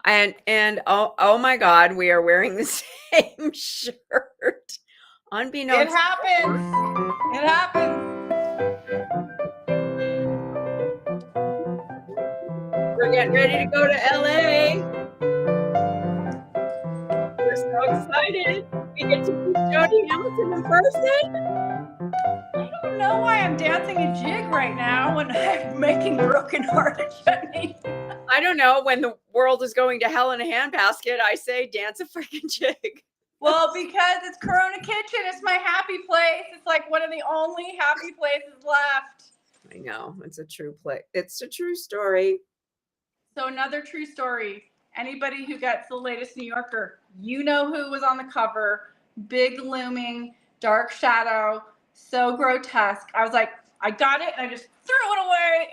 And oh my God, we are wearing the same shirt. It Unbeknownst. happens. It happens. We're getting ready to go to LA. We're so excited. We get to meet Jody Hamilton in person. I don't know why I'm dancing a jig right now when I'm making broken hearted chutney. I don't know. When the world is going to hell in a handbasket, I say dance a freaking jig. Well, because it's Corona Kitchen, it's my happy place. It's like one of the only happy places left. I know. It's a true play. It's a true story. So another true story. Anybody who gets the latest New Yorker, you know who was on the cover. Big looming, dark shadow, so grotesque. I was like, I got it, and I just threw it away,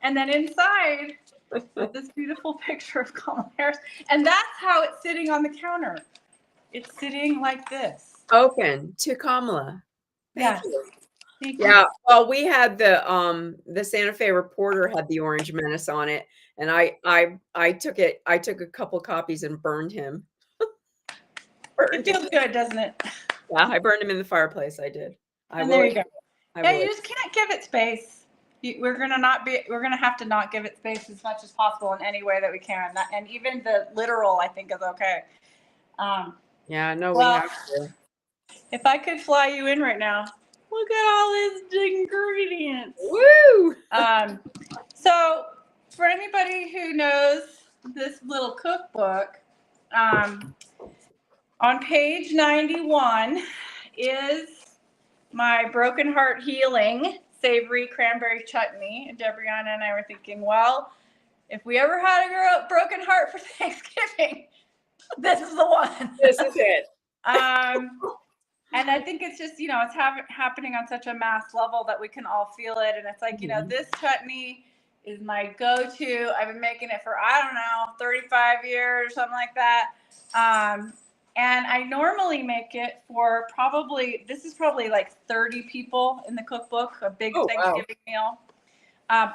and then inside this beautiful picture of Kamala Harris, and that's how it's sitting on the counter. It's sitting like this. Open to Kamala. Yes. Yeah. Well, we had the Santa Fe Reporter had the Orange Menace on it, and I took it. I took a couple copies and burned him. It feels good, doesn't it? Yeah, I burned him in the fireplace. I did. There you go. You just can't give it space. We're gonna have to not give it space as much as possible in any way that we can. And even the literal, I think, is okay. Yeah, no, well, we have to. If I could fly you in right now, look at all these ingredients. Woo! So for anybody who knows this little cookbook, on page 91 is my Broken Heart Healing Savory Cranberry Chutney. And Debriana and I were thinking, well, if we ever had a broken heart for Thanksgiving, this is the one. This is it. And I think it's just, it's happening on such a mass level that we can all feel it. And it's like, this chutney is my go-to. I've been making it for, 35 years, something like that. And I normally make it for this is probably like 30 people in the cookbook, a big Thanksgiving meal,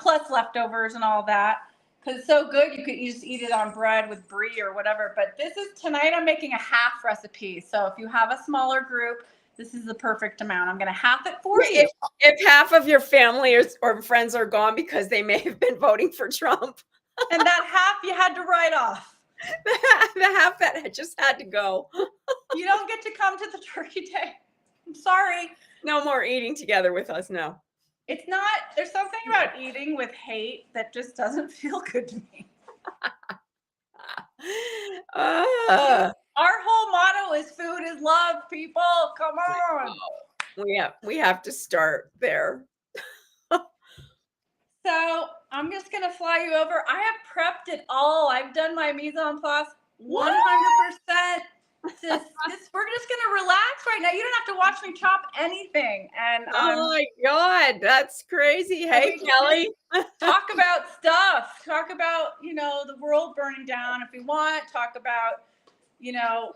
plus leftovers and all that. Because it's so good, you just eat it on bread with brie or whatever. But tonight I'm making a half recipe. So if you have a smaller group, this is the perfect amount. I'm going to half it for you. If half of your family or friends are gone because they may have been voting for Trump. And that half you had to write off. The half that just had to go. You don't get to come to the turkey day. I'm sorry. No more eating together with us now. It's not, there's something about eating with hate that just doesn't feel good to me. Our whole motto is food is love, people. Come on. We have to start there. So I'm just going to fly you over. I have prepped it all. I've done my mise en place 100%. We're just going to relax right now. You don't have to watch me chop anything. And oh my God, that's crazy. Hey, Kelly. Talk about stuff. Talk about, the world burning down if we want. Talk about,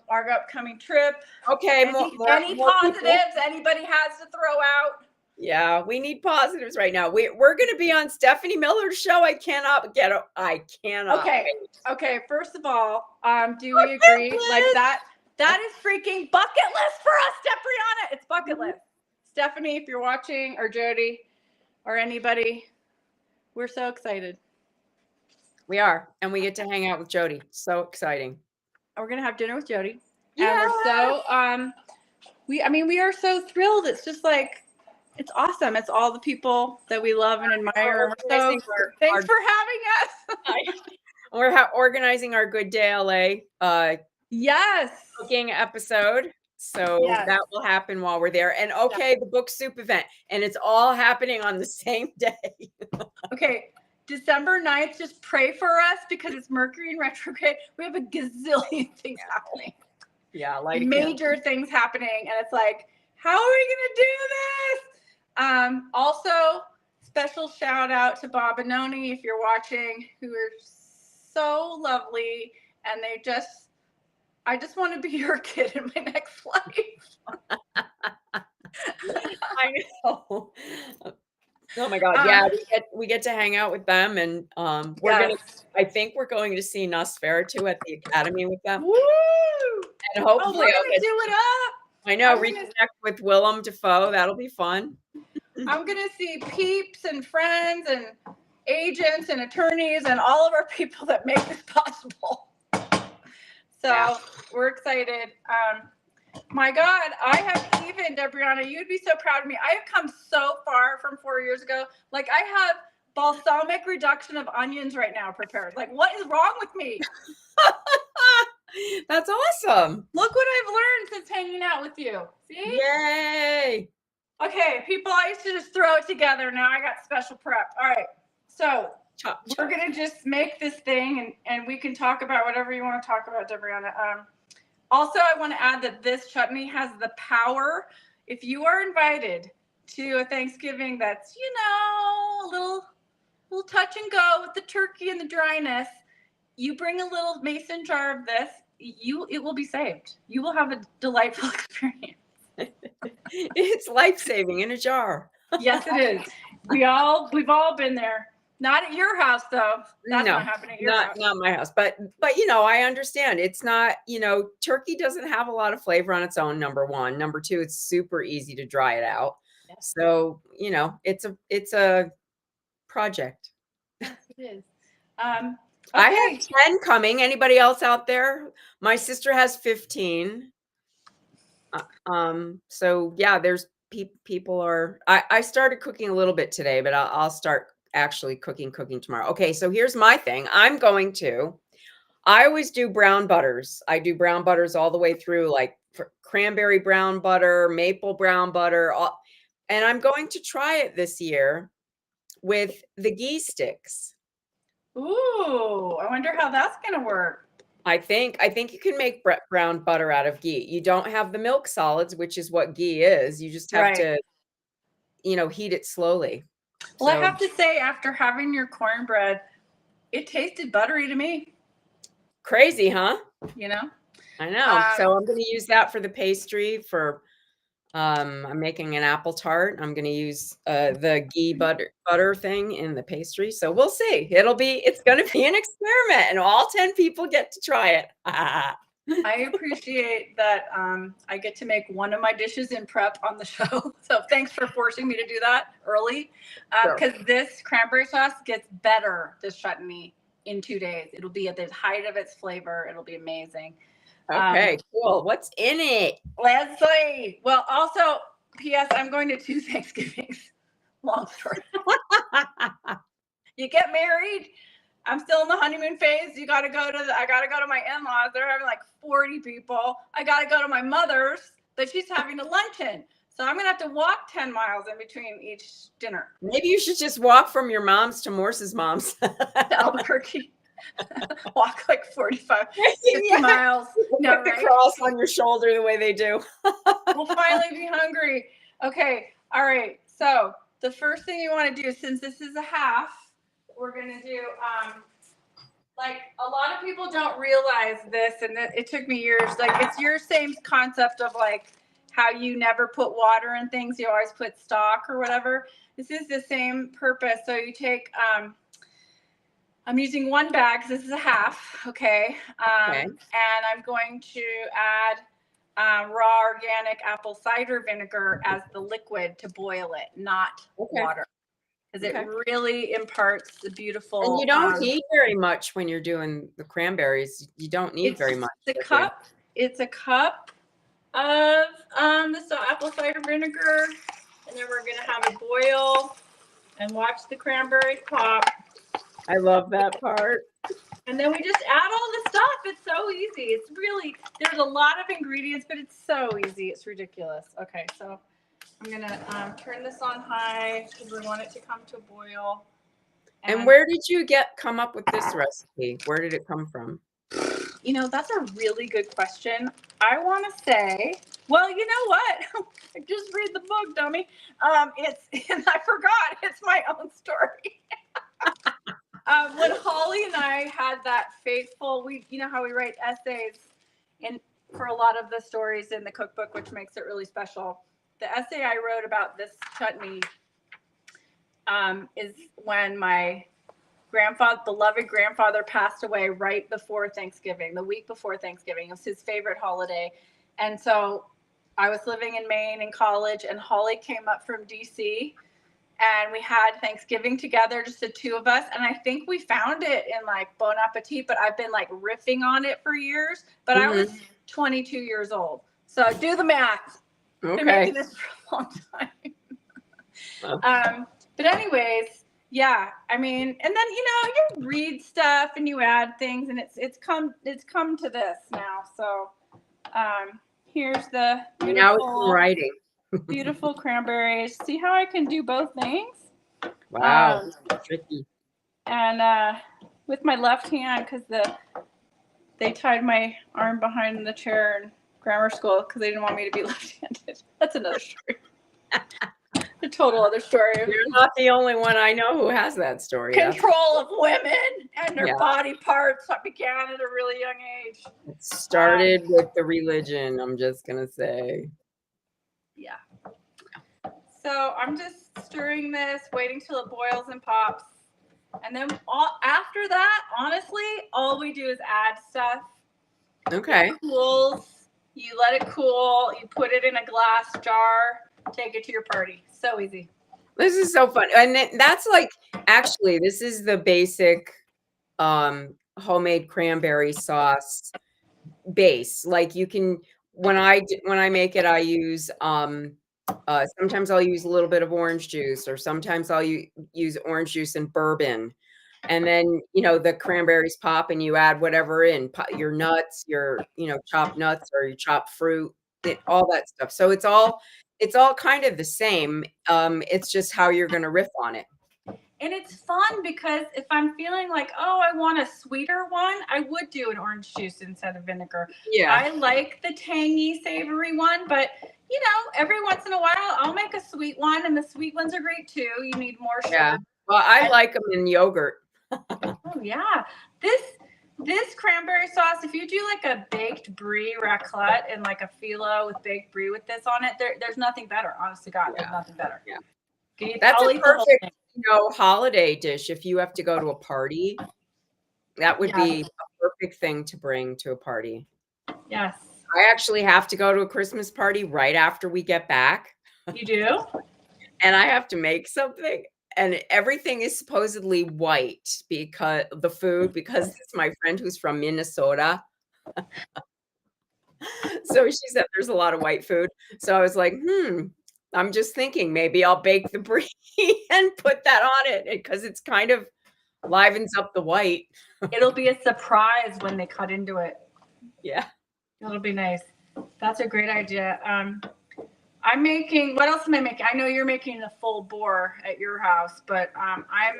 our upcoming trip. Okay. Any positives anybody has to throw out? Yeah, we need positives right now. We're going to be on Stephanie Miller's show. I cannot. Okay. First of all, do we agree? Like that is freaking bucket list for us, Debriana. It's bucket list. Stephanie, if you're watching, or Jody, or anybody, we're so excited. We are, and we get to hang out with Jody. So exciting. We're gonna have dinner with Jody. Yeah. And we're so we are so thrilled. It's just like, it's awesome. It's all the people that we love and admire. Thanks for having us. We're organizing our Good Day LA yes cooking episode. So that will happen while we're there. And the book soup event. And it's all happening on the same day. Okay. December 9th, just pray for us because it's Mercury in retrograde. We have a gazillion things happening. Yeah, major things happening. And it's like, how are we going to do this? Also, special shout out to Bob and Noni, if you're watching, who are so lovely. And I just want to be your kid in my next life. I know. Oh my God. Yeah, Um, we get to hang out with them and yes. I think we're going to see Nosferatu at the Academy with them. Woo! And Oh, hopefully we're I'll gonna get do it up. I know, I'm gonna reconnect with Willem Dafoe. That'll be fun. I'm gonna see peeps and friends and agents and attorneys and all of our people that make this possible. Yeah. So we're excited. My God, I have even, Debriana, you'd be so proud of me. I have come so far from 4 years ago. Like, I have balsamic reduction of onions right now prepared. Like, what is wrong with me? That's awesome. Look what I've learned since hanging out with you. See? Yay. Okay, people, I used to just throw it together. Now I got special prep. All right. So Chop, we're chop. going to just make this thing and we can talk about whatever you want to talk about, Debriana. Also, I want to add that this chutney has the power. If you are invited to a Thanksgiving that's, a little touch and go with the turkey and the dryness, you bring a little mason jar of this, it will be saved. You will have a delightful experience. It's life-saving in a jar. Yes, it is. We've all been there. Not at your house though. That's No, not happening at your house. not my house. But I understand. It's not, turkey doesn't have a lot of flavor on its own, number one. Number two, it's super easy to dry it out. Yes. So, it's a project. Yes, it is. I Okay. have 10 coming. Anybody else out there? My sister has 15. So yeah, there's people are I started cooking a little bit today, but I'll start actually cooking tomorrow. Okay, so here's my thing. I always do brown butters. I do brown butters all the way through, like cranberry brown butter, maple brown butter, and I'm going to try it this year with the ghee sticks. Ooh, I wonder how that's gonna work. I think you can make brown butter out of ghee. You don't have the milk solids, which is what ghee is. You just have Right. to, heat it slowly. Well, I So have to say, after having your cornbread, it tasted buttery to me. crazy, huh? You know. I know. So I'm going to use that for the pastry for I'm making an apple tart. I'm going to use the ghee butter thing in the pastry. So we'll see. It's going to be an experiment and all 10 people get to try it. I appreciate that I get to make one of my dishes in prep on the show. So thanks for forcing me to do that early. Because this cranberry sauce gets better, this chutney, in 2 days. It'll be at the height of its flavor. It'll be amazing. Okay, cool. What's in it? Let's see. Well, also, P.S. I'm going to 2 Thanksgivings. Long story. You get married. I'm still in the honeymoon phase. I gotta go to my in-laws. They're having like 40 people. I gotta go to my mother's, but she's having a luncheon. So I'm gonna have to walk 10 miles in between each dinner. Maybe you should just walk from your mom's to Morse's mom's. To Albuquerque. Walk like 45, 50 miles. No, put the cross on your shoulder the way they do. We'll finally be hungry. Okay. All right. So the first thing you want to do, since this is a half, we're going to do, like a lot of people don't realize this, and it took me years. Like it's your same concept of like how you never put water in things. You always put stock or whatever. This is the same purpose. So you take, I'm using 1 bag because this is a half. Okay. And I'm going to add raw organic apple cider vinegar as the liquid to boil it, not water. Because it really imparts the beautiful. And you don't need very much when you're doing the cranberries. You don't need very much. It's a cup of this apple cider vinegar, and then we're gonna have it boil and watch the cranberries pop. I love that part. And then we just add all the stuff. It's so easy. It's really, there's a lot of ingredients, but it's so easy. It's ridiculous. Okay, so I'm going to turn this on high because we want it to come to a boil. And where did you come up with this recipe? Where did it come from? That's a really good question. I want to say, well, you know what? Just read the book, dummy. And I forgot. It's my own story. When Holly and I had that faithful, you know how we write essays for a lot of the stories in the cookbook, which makes it really special. The essay I wrote about this chutney, is when my grandfather, beloved grandfather, passed away right before Thanksgiving, the week before Thanksgiving. It was his favorite holiday. And so I was living in Maine in college, and Holly came up from DC, and we had Thanksgiving together, just the two of us. And I think we found it in like Bon Appetit, but I've been like riffing on it for years. But I was 22 years old. So do the math. I've been making this for a long time. But anyways, yeah, I mean, and then you read stuff and you add things, and it's come to this now. So here's the beautiful writing. Beautiful cranberries. See how I can do both things? Wow, tricky. And with my left hand, because they tied my arm behind the chair in grammar school because they didn't want me to be left-handed. That's another story. A total other story. You're not the only one I know who has that story. Control of women and their body parts began at a really young age. It started with the religion, I'm just going to say. Yeah. So I'm just stirring this, waiting till it boils and pops. And then after that, honestly, all we do is add stuff. Okay. It cools. You let it cool. You put it in a glass jar. Take it to your party. So easy. This is so fun. And that's like, actually, this is the basic homemade cranberry sauce base. Like you can, when I make it, I use, sometimes I'll use a little bit of orange juice, or sometimes I'll use orange juice and bourbon. And then, the cranberries pop and you add whatever in, your nuts, your, chopped nuts or your chopped fruit, all that stuff. So it's all kind of the same. It's just how you're going to riff on it. And it's fun because if I'm feeling like, oh, I want a sweeter one, I would do an orange juice instead of vinegar. Yeah. I like the tangy, savory one, but every once in a while I'll make a sweet one, and the sweet ones are great too. You need more sugar. Yeah. Well, I like them in yogurt. Oh yeah. This cranberry sauce, if you do like a baked brie raclette and like a phyllo with baked brie with this on it, there's nothing better. Honest to God, there's nothing better. Yeah. That's a perfect, holiday dish. If you have to go to a party, that would be a perfect thing to bring to a party. Yes. I actually have to go to a Christmas party right after we get back. You do? And I have to make something. And everything is supposedly white because it's my friend who's from Minnesota. So she said there's a lot of white food. So I was like, I'm just thinking maybe I'll bake the brie and put that on it because it's kind of livens up the white. It'll be a surprise when they cut into it. Yeah. It'll be nice. That's a great idea. I'm making, what else am I making? I know you're making the full bore at your house, but I've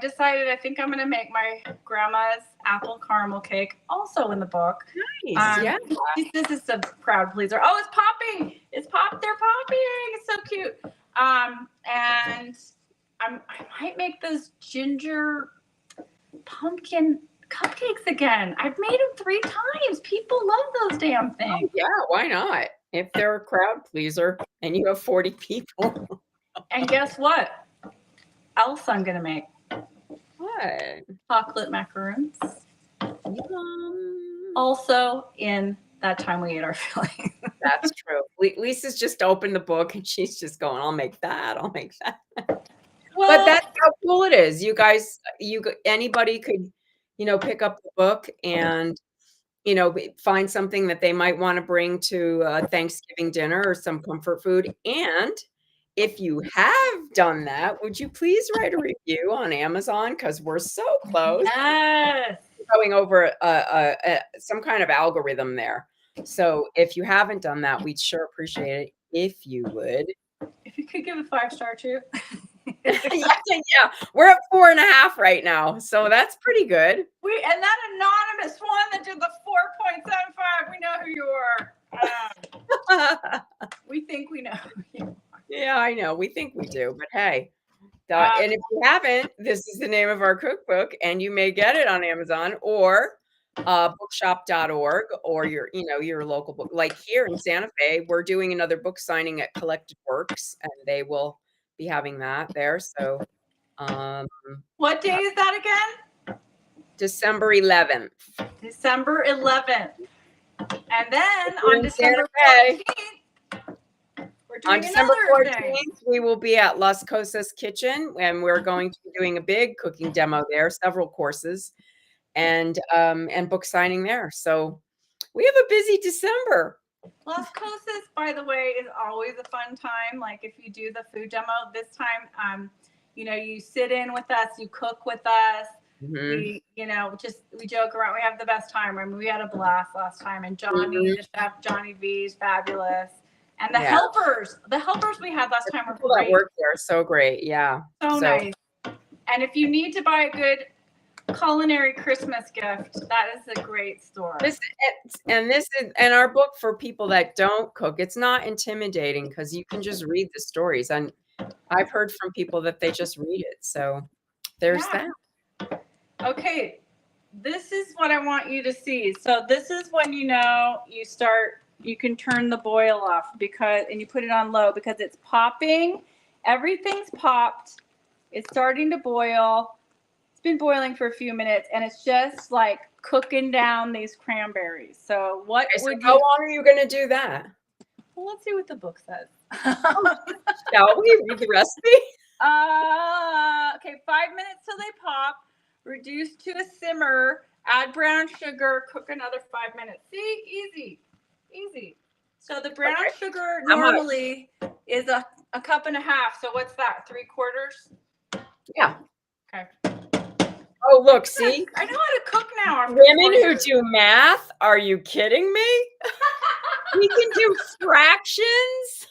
decided, I think I'm going to make my grandma's apple caramel cake, also in the book. Nice. Yeah. This is a crowd pleaser. Oh, it's popping. They're popping. It's so cute. And I might make those ginger pumpkin cupcakes again. I've made them 3 times. People love those damn things. Oh, yeah, why not? If they're a crowd pleaser and you have 40 people. And guess what else I'm gonna make? What? Chocolate macaroons. Yum. Also in that time we ate our filling. That's true. Lisa's just opened the book and she's just going, I'll make that. Well, but that's how cool it is. You guys, anybody could, pick up the book and, find something that they might want to bring to a Thanksgiving dinner or some comfort food. And if you have done that, would you please write a review on Amazon? Because we're so close. Yes. Going over some kind of algorithm there. So if you haven't done that, we'd sure appreciate it if you would. If you could give a 5-star too. Yeah, we're at 4.5 right now, so that's pretty good. And that anonymous one that did the 4.75, we know who you are. We think we know who you are. Yeah, I know. We think we do, but hey. And if you haven't, this is the name of our cookbook, and you may get it on Amazon or bookshop.org or your local book. Like here in Santa Fe, we're doing another book signing at Collected Works, and they will be having that there. So, um, What day is that again? December 11th. December 11th. And then We're on in Santa December Fe. 14th, we're On doing December another thing. 14th, we will be at Las Cosas Kitchen, and we're going to be doing a big cooking demo there, several courses, and book signing there. So we have a busy December. Las Cosas, by the way, is always a fun time. Like if you do the food demo this time, you sit in with us, you cook with us. We, we joke around. We have the best time. I mean, we had a blast last time. And Johnny, the chef, Johnny V, is fabulous. And the helpers we had last time were People great. that work there are so great. Yeah. So nice. And if you need to buy a good culinary Christmas gift, that is a great store. And our book for people that don't cook, it's not intimidating because you can just read the stories. And I've heard from people that they just read it. So there's that. Okay, this is what I want you to see. So this is when you can turn the boil off and you put it on low because it's popping. Everything's popped. It's starting to boil. It's been boiling for a few minutes and it's just like cooking down these cranberries. So how long are you going to do that? Well, let's see what the book says. Shall we read the recipe? Okay, 5 minutes till they pop. Reduce to a simmer. Add brown sugar. Cook another 5 minutes. See, easy. So the brown sugar normally is a cup and a half. So what's that? 3/4? Yeah. Okay. Oh, look, see? I know how to cook now. Women who do math, are you kidding me? We can do fractions.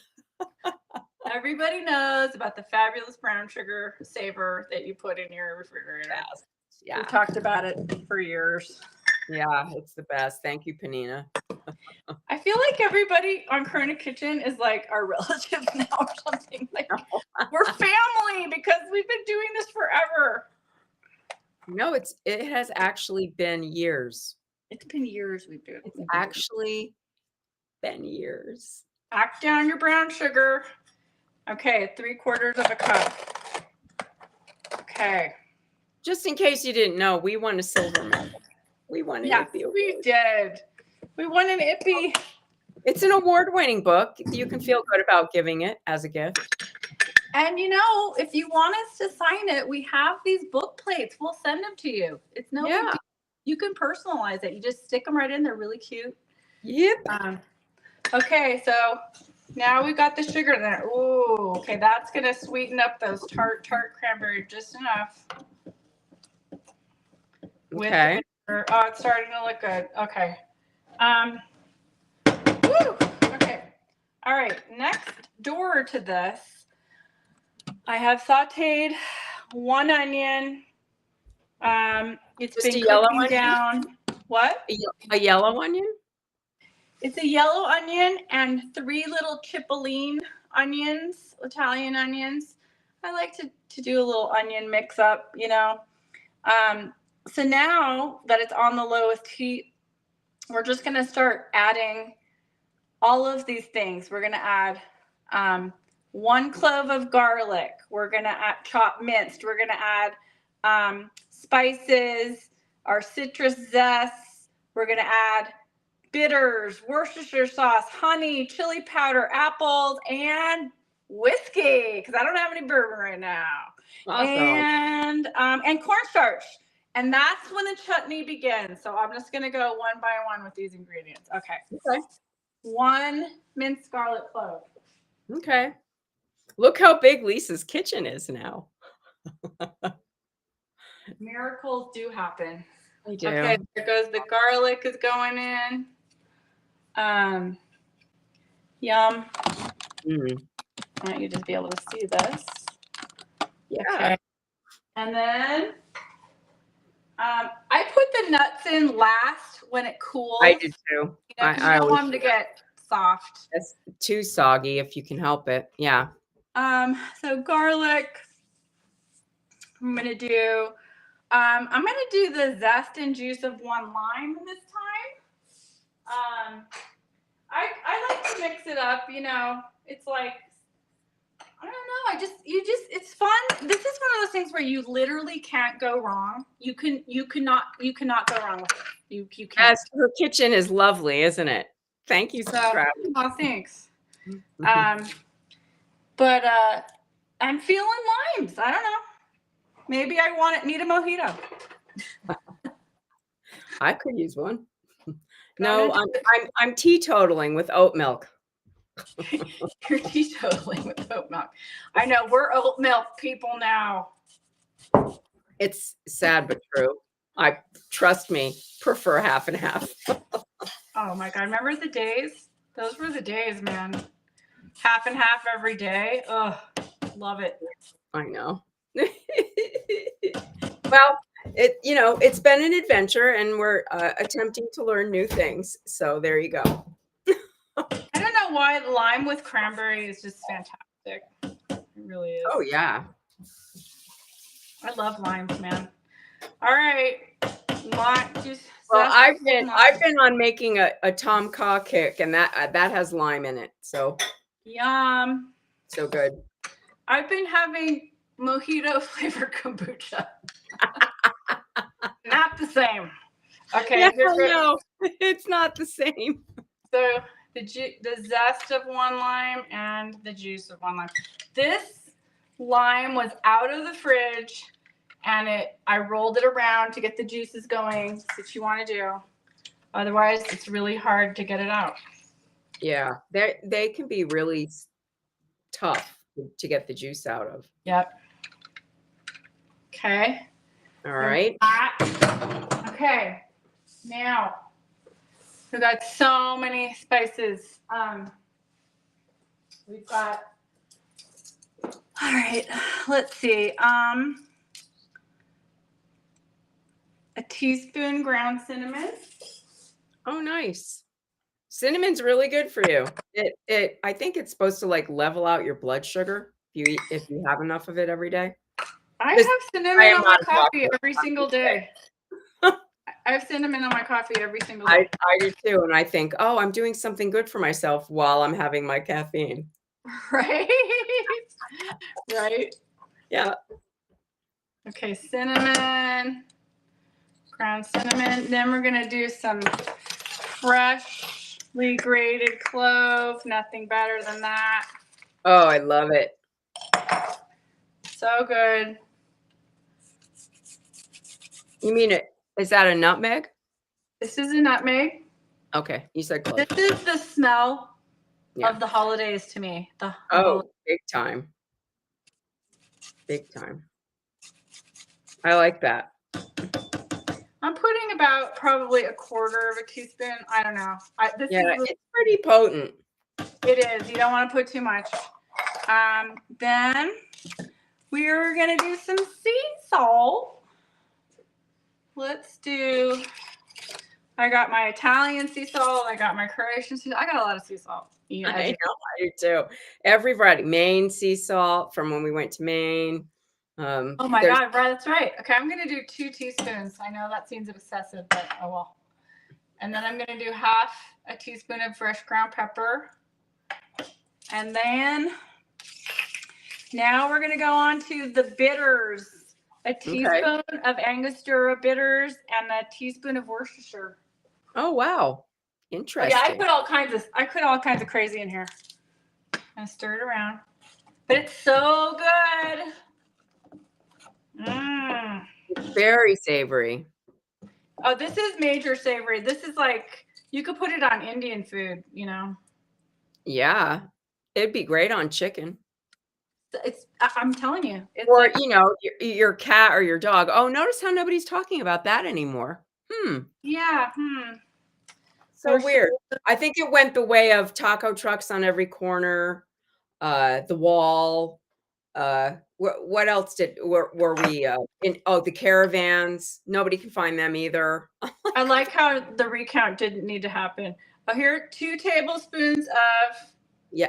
Everybody knows about the fabulous brown sugar saver that you put in your refrigerator. Yes. Yeah. We've talked about it for years. Yeah, it's the best. Thank you, Panina. I feel like everybody on Corona Kitchen is like our relatives now or something. Like we're family because we've been doing this forever. No, it has actually been years. It's been years we've been. It's actually been years. Pack down your brown sugar. Okay, 3/4 of a cup. Okay. Just in case you didn't know, we won a silver medal. We won an IPPY award. We did. We won an IPPY. It's an award-winning book. You can feel good about giving it as a gift. And if you want us to sign it, we have these book plates. We'll send them to you. It's no big deal. You can personalize it. You just stick them right in. They're really cute. Yep. Okay, so now we've got the sugar there. Ooh, okay, that's gonna sweeten up those tart cranberry just enough. Okay. Oh, it's starting to look good. Okay. Woo! Okay. All right. Next door to this, I have sauteed one onion. It's Just been a yellow cooking down. What? A yellow onion? It's a yellow onion and 3 little Cipollini onions, Italian onions. I like to do a little onion mix up, So now that it's on the lowest heat, we're just going to start adding all of these things. We're going to add 1 clove of garlic. We're going to add chopped minced. We're going to add spices, our citrus zest. We're going to add bitters, Worcestershire sauce, honey, chili powder, apples, and whiskey, because I don't have any bourbon right now. Awesome. And cornstarch. And that's when the chutney begins. So I'm just going to go one by one with these ingredients. Okay. 1 minced garlic clove. Okay. Look how big Lisa's kitchen is now. Miracles do happen. They do. Okay, there goes the garlic is going in. Yum. I want you to be able to see this. Yeah. Okay. And then I put the nuts in last when it cools. I do too. I don't want them to get soft. That's too soggy if you can help it. Yeah. So garlic. I'm gonna do the zest and juice of 1 lime this time. I like to mix it up. It's like I don't know. It's fun. This is one of those things where you literally can't go wrong. You cannot go wrong with it. You can't. Yes, her kitchen is lovely, isn't it? Thank you, So, Travis. oh, thanks. But I'm feeling limes. I don't know. Maybe I need a mojito. I could use one. No, I'm teetotaling with oat milk. You're teetotaling with oat milk. I know, we're oat milk people now. It's sad but true. I trust me, prefer half and half. Oh my God, remember the days? Those were the days, man. Half and half every day. Ugh, love it. I know. Well, it's been an adventure, and we're attempting to learn new things. So there you go. I don't know why lime with cranberry is just fantastic. It really is. Oh yeah. I love limes, man. All right. Well, I've been on making a Tom Kha kick, and that has lime in it. So yum. So good. I've been having mojito flavored kombucha. Not the same. Okay. Yeah, no, it's not the same. So the zest of one lime and the juice of one lime. This lime was out of the fridge, and I rolled it around to get the juices going. That's what you want to do. Otherwise, it's really hard to get it out. Yeah, they can be really tough to get the juice out of. Yep. Okay. All right. Okay. Now, we got so many spices. We've got, all right, let's see. A teaspoon ground cinnamon. Oh, nice. Cinnamon's really good for you. I think it's supposed to like level out your blood sugar if you have enough of it every day. I have cinnamon on my coffee every single day. I have cinnamon on my coffee every single day. I do too, and I think, oh, I'm doing something good for myself while I'm having my caffeine. Right. Right. Yeah. Okay, cinnamon, ground cinnamon. Then we're gonna do some freshly grated clove. Nothing better than that. Oh, I love it. So good. You mean it? Is that a nutmeg? This is a nutmeg. Okay, you said clove. This is the smell of the holidays to me. Big time. Big time. I like that. I'm putting about probably a quarter of a teaspoon. I don't know. It's pretty potent. It is. You don't want to put too much. Then we're going to do some sea salt. Let's do, I got my Italian sea salt. I got my Croatian sea salt. I got a lot of sea salt. Yeah, I know, I do too. Every variety. Maine sea salt from when we went to Maine. Oh my God, that's right. Okay, I'm going to do 2 teaspoons. I know that seems excessive, but oh well. And then I'm going to do half a teaspoon of fresh ground pepper. And then now we're going to go on to the bitters. A teaspoon of Angostura bitters and a teaspoon of Worcestershire. Oh wow, interesting. Yeah, I put all kinds of crazy in here. And stir it around, but it's so good. Very savory. Oh, this is major savory. This is like you could put it on Indian food, you know. Yeah, it'd be great on chicken. I'm telling you. Or, your cat or your dog. Oh, notice how nobody's talking about that anymore. Yeah. So weird. I think it went the way of taco trucks on every corner, the wall. What else were we in? Oh, the caravans. Nobody can find them either. I like how the recount didn't need to happen. Oh, here, 2 tablespoons of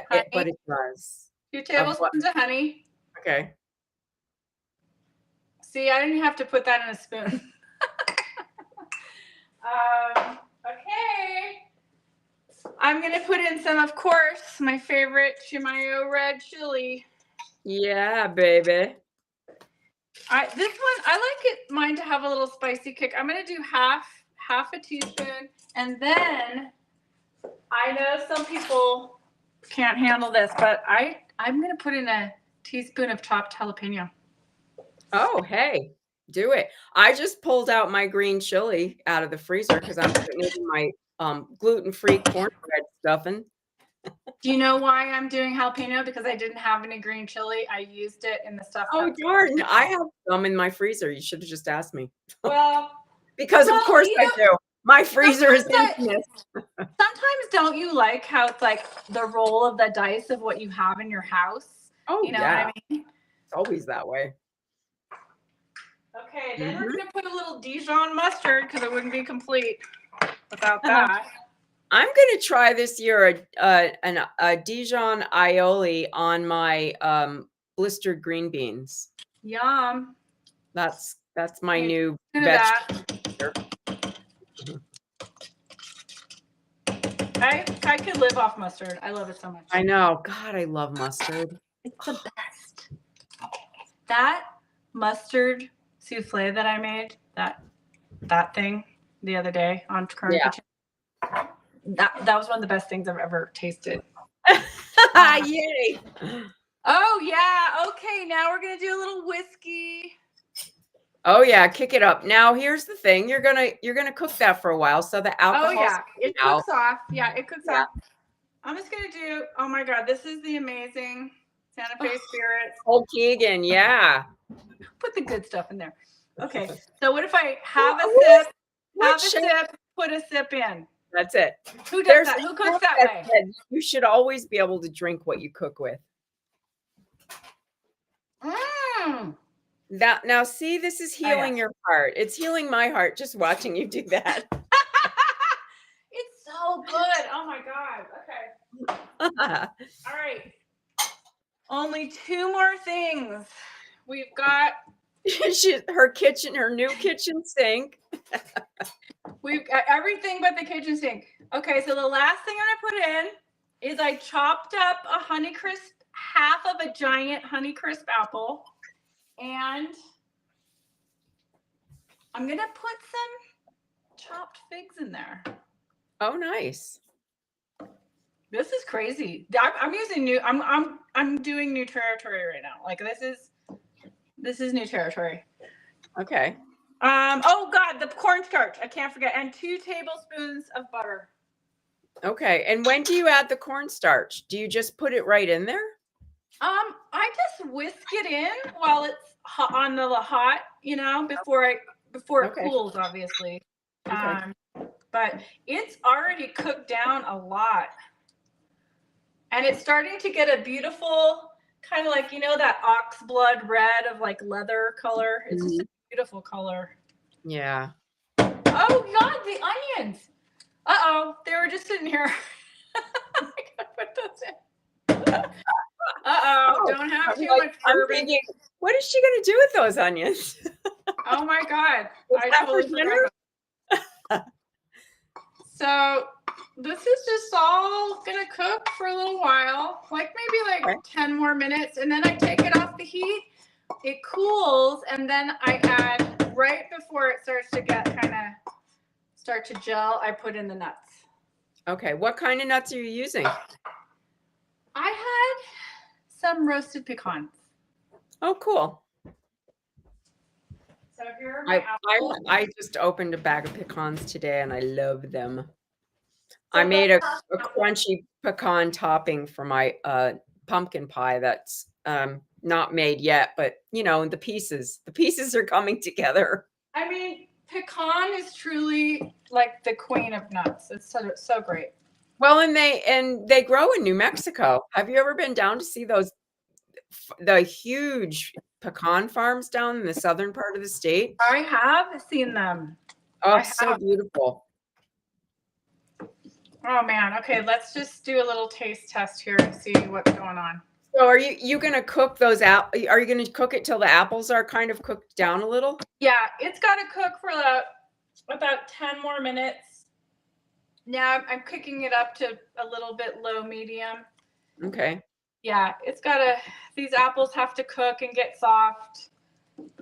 honey. But it does. 2 tablespoons of honey. Okay. See, I didn't have to put that in a spoon. Okay. I'm going to put in some, of course, my favorite Chimayo red chili. Yeah, baby. This one I like it mine to have a little spicy kick. I'm gonna do half a teaspoon, and then I know some people can't handle this, but I'm gonna put in a teaspoon of chopped jalapeno. Oh, hey, do it. I just pulled out my green chili out of the freezer because I'm putting it in my gluten-free cornbread stuffing. Do you know why I'm doing jalapeno? Because I didn't have any green chili. I used it in the stuffed Oh, peppers. darn. I have some in my freezer. You should have just asked me. Well, Because of course you I know, do. My freezer is sometimes infinite. sometimes don't you like how it's like the roll of the dice of what you have in your house? Oh, You know what yeah. I mean? It's always that way. Okay, then we're Mhm. gonna put a little Dijon mustard because it wouldn't be complete without that. I'm gonna try this year a Dijon aioli on my blistered green beans. Yum. That's my Okay, new do vegetable. that. Mhm. I could live off mustard. I love it so much. I know. God, I love mustard. It's the best. That mustard souffle that I made, that thing the other day on Kern Yeah. Kitchen, that was one of the best things I've ever tasted. Yay. Oh yeah. Okay, now we're gonna do a little whiskey. Oh yeah, kick it up. Now here's the thing. You're gonna cook that for a while so the Oh alcohol's yeah, it coming out. cooks off. Yeah, it cooks Yeah. off. I'm just gonna do. Oh my god, this is the amazing Santa Fe Spirits. Old Keegan, yeah. Put the good stuff in there. Okay, so what if I have a What sip, what shape? put a sip in? That's it. Who does There's that? a Who cooks quote that that way? said you should always be able to drink what you cook with. Mmm. That now see, this is Oh yeah. healing your heart. It's healing my heart just watching you do that. It's so good. Oh my god. Okay. All right. Only two more things. We've got Her new kitchen sink. We've got everything but the kitchen sink. Okay, so the last thing I'm gonna put in is I chopped up a Honeycrisp, half of a giant Honeycrisp apple, and I'm gonna put some chopped figs in there. Oh, nice. This is crazy. I'm using new. I'm doing new territory right now. Like this is new territory. Okay. Oh God, the cornstarch. I can't forget, and 2 tablespoons of butter. Okay. And when do you add the cornstarch? Do you just put it right in there? I just whisk it in while it's hot, on the hot, before it Okay. cools, obviously. Okay. But it's already cooked down a lot, and it's starting to get a beautiful kind of like that ox blood red of like leather color. It's just a beautiful color. Yeah. Oh God, the onions! Uh-oh, they were just sitting here. I gotta put those in. Uh-oh, don't have too much I'm bourbon. thinking, what is she gonna do with those onions? Oh my God, Is I that for totally forgot about. So this is just all gonna cook for a little while, like maybe like 10 more minutes, and then I take it off the heat. It cools, and then I add right before it starts to get start to gel. I put in the nuts. Okay. What kind of nuts are you using? I had some roasted pecans. Oh, cool. So here are my apples. I just opened a bag of pecans today and I love them. So I made a crunchy pecan topping for my pumpkin pie that's not made yet, but the pieces are coming together. I mean, pecan is truly like the queen of nuts. It's so great. Well, and they grow in New Mexico. Have you ever been down to see the huge pecan farms down in the southern part of the state? I have seen them. Oh, so beautiful. Oh man. Okay, let's just do a little taste test here and see what's going on. So are you going to cook those out? Are you going to cook it till the apples are kind of cooked down a little? Yeah, it's got to cook for about 10 more minutes. Now I'm cooking it up to a little bit low medium. Okay. Yeah, these apples have to cook and get soft.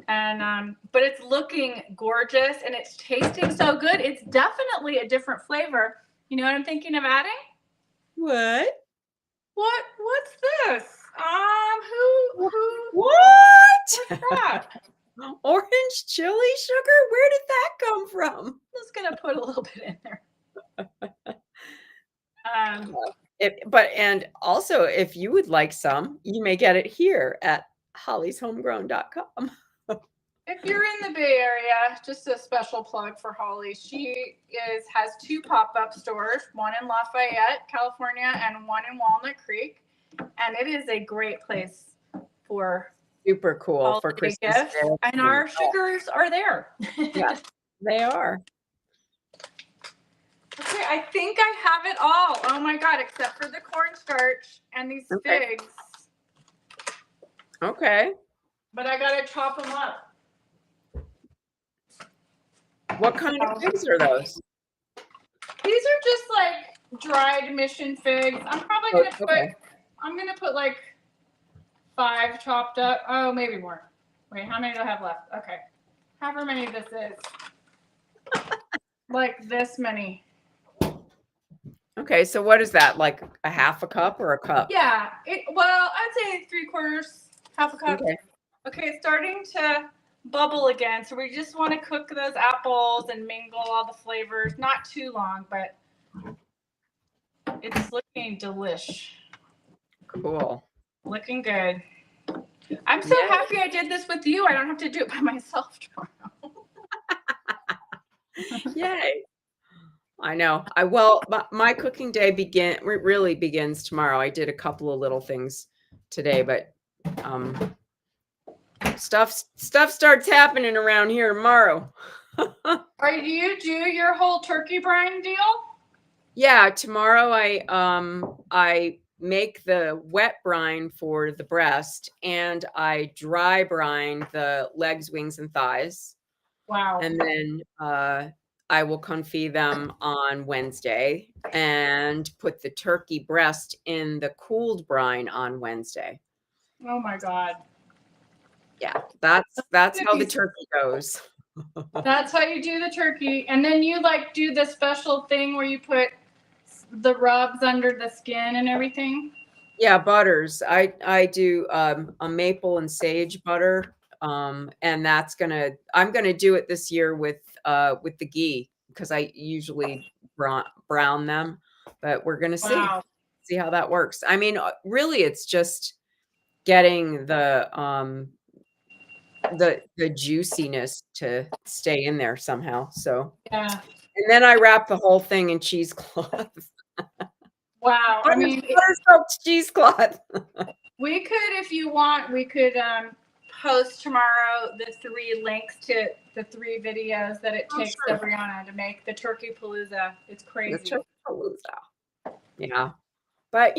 And but it's looking gorgeous and it's tasting so good. It's definitely a different flavor. You know what I'm thinking of adding? What? What's this? Who What? what's that? Orange chili sugar? Where did that come from? I'm just gonna put a little bit in there. And also, if you would like some, you may get it here at hollyshomegrown.com. If you're in the Bay Area, just a special plug for Holly. She has 2 pop-up stores, one in Lafayette, California, and one in Walnut Creek. And it is a great place for Super cool for holiday Christmas gifts. And our sugars are there. Yeah, they are. Okay, I think I have it all. Oh my God, except for the cornstarch and these figs. Okay. But I gotta chop them up. What kind of figs are those? These are just like dried mission figs. I'm probably gonna put like 5 chopped up. Oh, maybe more. Wait, how many do I have left? Okay. However many this is. Like this many. Okay, so what is that? Like a half a cup or a cup? Yeah. Well, I'd say 3/4, half a cup. Okay. Okay, it's starting to bubble again. So we just want to cook those apples and mingle all the flavors. Not too long, but it's looking delish. Cool. Looking good. I'm so happy I did this with you. I don't have to do it by myself tomorrow. Yay. I know. My cooking day really begins tomorrow. I did a couple of little things today, but stuff starts happening around here tomorrow. Do you do your whole turkey brine deal? Yeah, tomorrow I make the wet brine for the breast and I dry brine the legs, wings, and thighs. Wow. And then I will confit them on Wednesday and put the turkey breast in the cooled brine on Wednesday. Oh my God. Yeah, that's how the turkey goes. That's how you do the turkey. And then you like do the special thing where you put the rubs under the skin and everything. Yeah, butters. I do a maple and sage butter. And I'm gonna do it this year with the ghee because I usually brown them, but we're gonna see how that works. I mean, really, it's just getting the juiciness to stay in there somehow. So yeah, and then I wrap the whole thing in cheesecloth. Wow. I mean, butter-soaked cheesecloth. We could, if you want, we could post tomorrow the 3 links to the 3 videos that it takes Brianna to make the turkey palooza. It's crazy. The turkey palooza. Yeah. But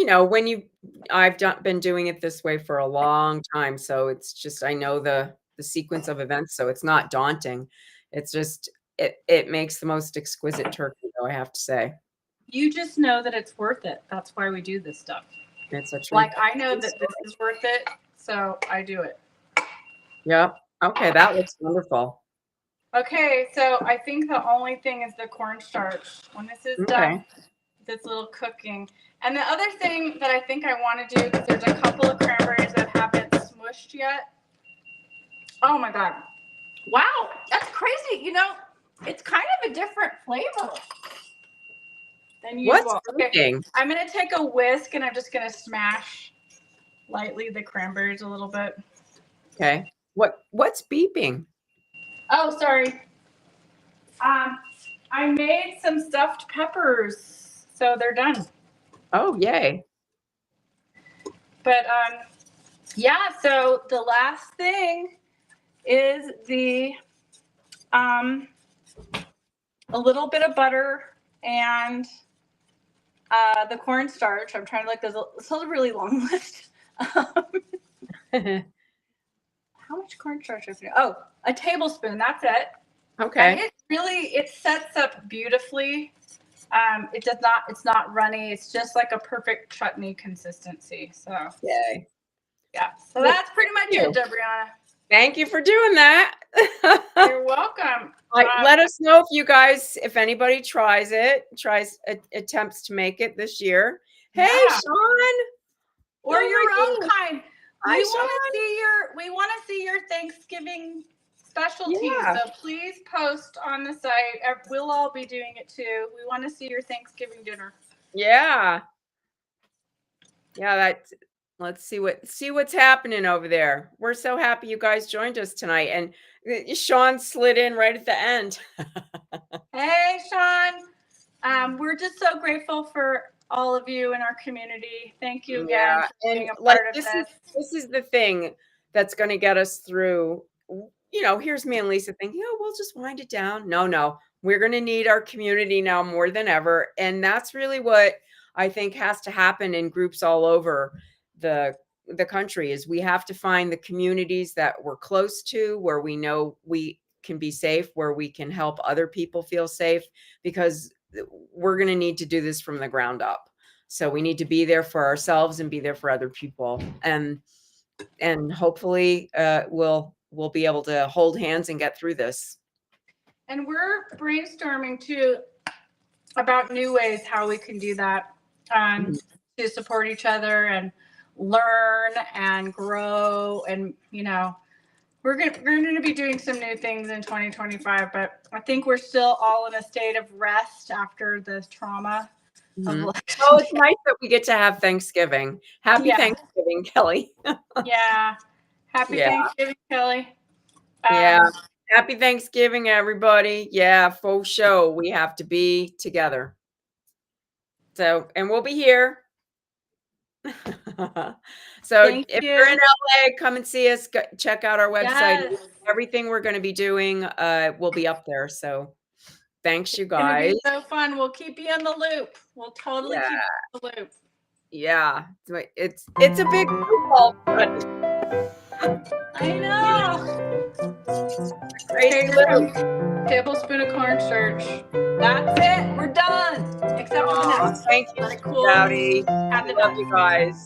I've been doing it this way for a long time. So it's just, I know the sequence of events. So it's not daunting. It's just, it makes the most exquisite turkey, though, I have to say. You just know that it's worth it. That's why we do this stuff. It's a treat. Like, I know that this is worth it, so I do it. Yep. Okay, that looks wonderful. Okay, so I think the only thing is the cornstarch. When this is done, this little cooking. And the other thing that I think I want to do, because there's a couple of cranberries that haven't smushed yet. Oh my God. Wow, that's crazy. It's kind of a different flavor than usual. What's okay, I'm going to take a whisk and I'm just going to smash lightly the cranberries a little bit. Okay. What's beeping? Oh, sorry. I made some stuffed peppers, so they're done. Oh, yay. But yeah, so the last thing is the a little bit of butter and the cornstarch. I'm trying to it's a really long list. How much cornstarch is there? Oh, a tablespoon. That's it. Okay. And it sets up beautifully. It's not runny. It's just like a perfect chutney consistency. So Yay. yeah. So Well, that's pretty much it, Debriana. thank you for doing that. You're welcome. Let us know if anybody attempts to make it this year. Hey, Yeah. Sean. Or Oh your my own goodness. kind. Hi, We want to see your Thanksgiving specialties. Yeah. So please post on the site. We'll all be doing it too. We want to see your Thanksgiving dinner. Yeah. Yeah, let's see what's happening over there. We're so happy you guys joined us tonight, and Sean slid in right at the end. Hey, Sean. We're just so grateful for all of you in our community. Thank you again Yeah, for being and a like part of this. this is the thing that's going to get us through. Here's me and Lisa thinking, oh, we'll just wind it down. No, we're going to need our community now more than ever, and that's really what I think has to happen in groups all over the country. Is we have to find the communities that we're close to, where we know we can be safe, where we can help other people feel safe, because we're going to need to do this from the ground up. So we need to be there for ourselves and be there for other people, and hopefully we'll be able to hold hands and get through this. And we're brainstorming too about new ways how we can do that, to support each other and learn and grow. And we're going to be doing some new things in 2025, but I think we're still all in a state of rest after the trauma of election. Oh, it's nice that we get to have Thanksgiving. Happy Thanksgiving, Kelly. Yeah. Happy Thanksgiving, Kelly. Yeah. Happy Thanksgiving, everybody. Yeah, faux show. We have to be together. So, and we'll be here. So if you're in LA, come and see us. Check out our website. Yes. Everything we're going to be doing will be up there. So thanks, you It's going guys. to be so fun. We'll keep you in the loop. We'll totally keep you in the loop. Yeah. It's a big group all of a sudden. I know. Crazy little Tablespoon of cornstarch. That's it. We're done. Except for the next. Thank you, Cool. Rowdy. We love you guys.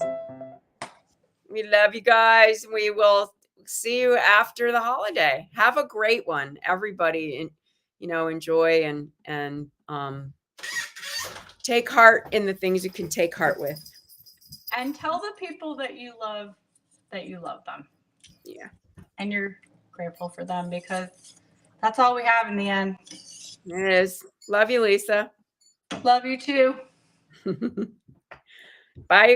We love you guys. We will see you after the holiday. Have a great one, everybody. And enjoy and take heart in the things you can take heart with. And tell the people that you love them. Yeah. And you're grateful for them, because that's all we have in the end. It is. Love you, Lisa. Love you too. Bye.